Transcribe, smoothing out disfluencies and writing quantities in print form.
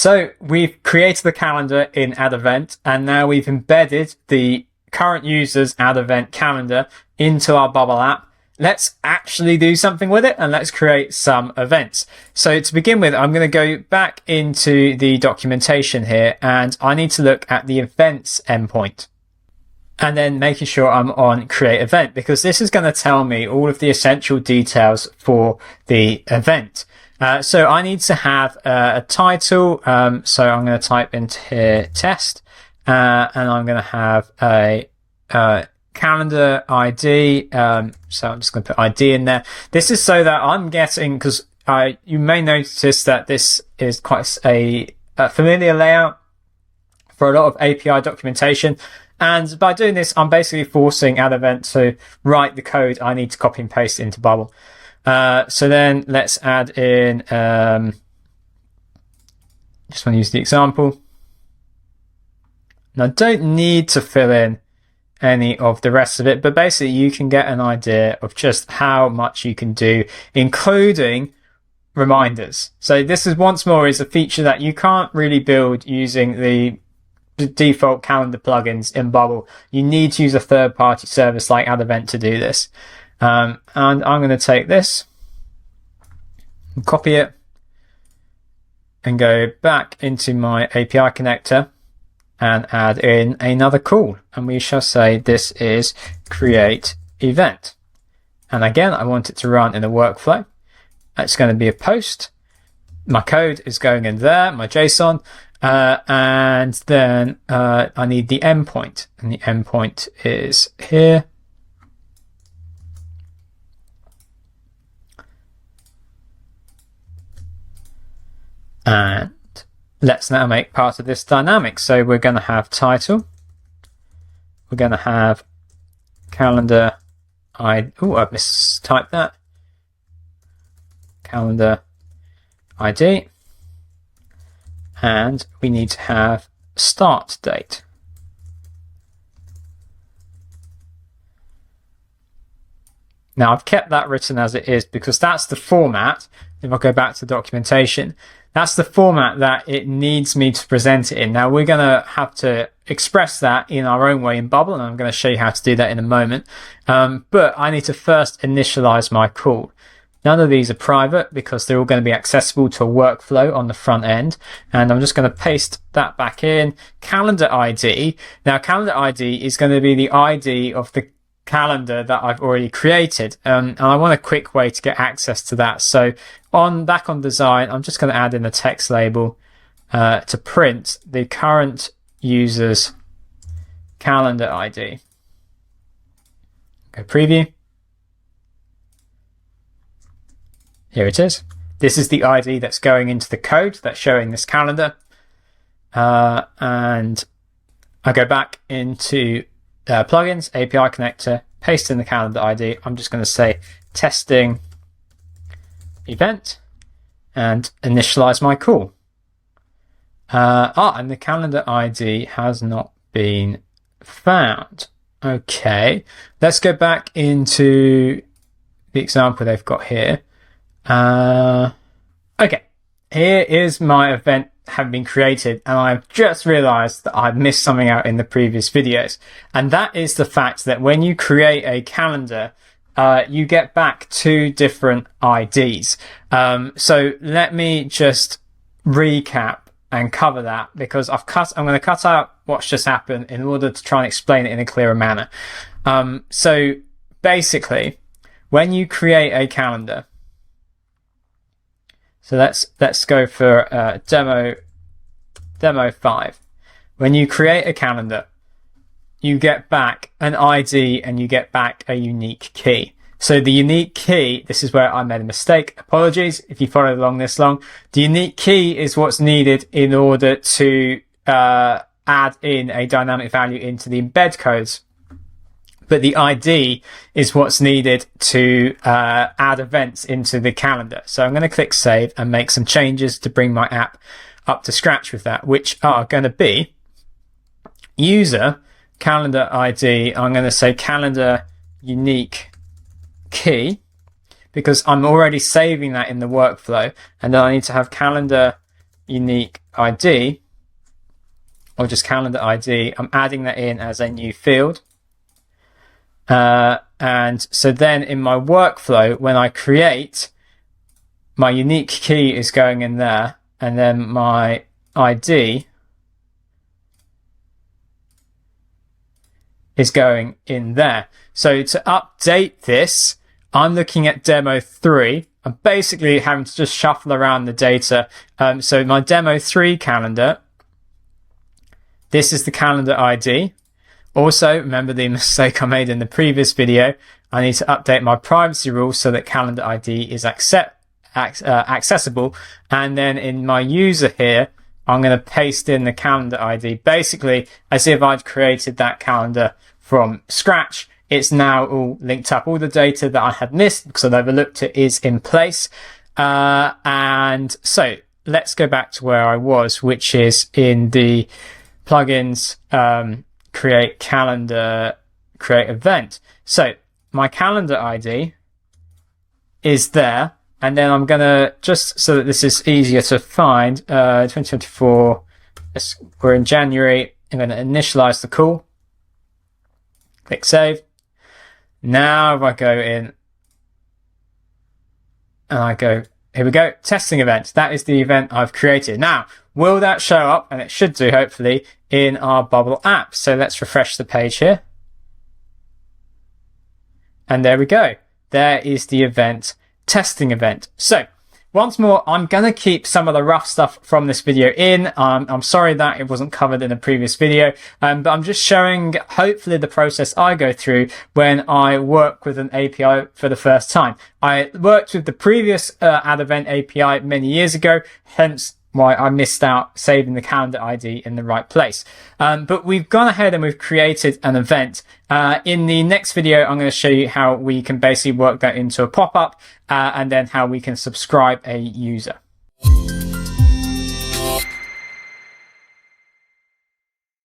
So we've created the calendar in AddEvent, and now we've embedded the current user's AddEvent calendar into our Bubble app. Let's actually do something with it, and let's create some events. So to begin with, I'm going to go back into the documentation here, and I need to look at the events endpoint. And then making sure I'm on create event, because this is going to tell me all of the essential details for the event. So I need to have a title. So I'm going to type into here test, and I'm going to have a calendar ID. So I'm just going to put ID in there. This is so that I'm getting, because you may notice that this is quite a familiar layout for a lot of API documentation. And by doing this, I'm basically forcing AddEvent to write the code I need to copy and paste into Bubble. So then let's add in, just want to use the example. And I don't need to fill in any of the rest of it, but basically you can get an idea of just how much you can do, including reminders. So this is once more is a feature that you can't really build using the default calendar plugins in Bubble. You need to use a third-party service like AddEvent to do this. And I'm going to take this, and copy it, and go back into my API connector and add in another call. And we shall say this is create event. And again, I want it to run in a workflow. It's going to be a post. My code is going in there, my JSON. And then I need the endpoint, and the endpoint is here. And let's now make part of this dynamic. So we're going to have title. We're going to have calendar ID. Oh, I've mistyped that. Calendar ID. And we need to have start date. Now I've kept that written as it is because that's the format. If I go back to the documentation, that's the format that it needs me to present it in. Now we're going to have to express that in our own way in Bubble, and I'm going to show you how to do that in a moment. But I need to first initialize my call. None of these are private because they're all going to be accessible to a workflow on the front end. And I'm just going to paste that back in. Calendar ID. Now, calendar ID is going to be the ID of the calendar that I've already created. And I want a quick way to get access to that. So back on design, I'm just going to add in a text label to print the current user's calendar ID. Go preview. Here it is. This is the ID that's going into the code that's showing this calendar. And I go back into plugins, API connector, paste in the calendar ID. I'm just going to say testing event and initialize my call. And the calendar ID has not been found. Okay, let's go back into the example they've got here. Okay, here is my event having been created, and I've just realized that I've missed something out in the previous videos, and that is the fact that when you create a calendar, you get back two different IDs. So let me just recap and cover that, because I'm going to cut out what's just happened in order to try and explain it in a clearer manner. So basically, when you create a calendar, so let's go for demo 5. When you create a calendar, you get back an ID and you get back a unique key. So the unique key, this is where I made a mistake. Apologies if you followed along this long. The unique key is what's needed in order to add in a dynamic value into the embed codes. But the ID is what's needed to add events into the calendar. So I'm going to click save and make some changes to bring my app up to scratch with that, which are going to be user calendar ID. I'm going to say calendar unique key, because I'm already saving that in the workflow. And then I need to have calendar unique ID, or just calendar ID, I'm adding that in as a new field. And so then in my workflow, when I create, my unique key is going in there, and then my ID is going in there. So to update this, I'm looking at demo 3. I'm basically having to just shuffle around the data. So my demo 3 calendar, this is the calendar ID. Also, remember the mistake I made in the previous video. I need to update my privacy rules so that calendar ID is accessible. And then in my user here, I'm going to paste in the calendar ID, basically as if I'd created that calendar from scratch. It's now all linked up. All the data that I had missed because I'd overlooked it is in place. And so let's go back to where I was, which is in the plugins, create calendar, create event. So my calendar ID is there. And then I'm going to, just so that this is easier to find, 2024, we're in January. I'm going to initialize the call. Click save. Now if I go in and I go, here we go, testing event. That is the event I've created. Now, will that show up? And it should do, hopefully, in our Bubble app. So let's refresh the page here. And there we go. There is the event, testing event. So once more, I'm going to keep some of the rough stuff from this video in. I'm sorry that it wasn't covered in a previous video, but I'm just showing hopefully the process I go through when I work with an API for the first time. I worked with the previous AddEvent API many years ago, hence why I missed out saving the calendar ID in the right place. But we've gone ahead and we've created an event. In the next video, I'm going to show you how we can basically work that into a pop-up, and then how we can subscribe a user.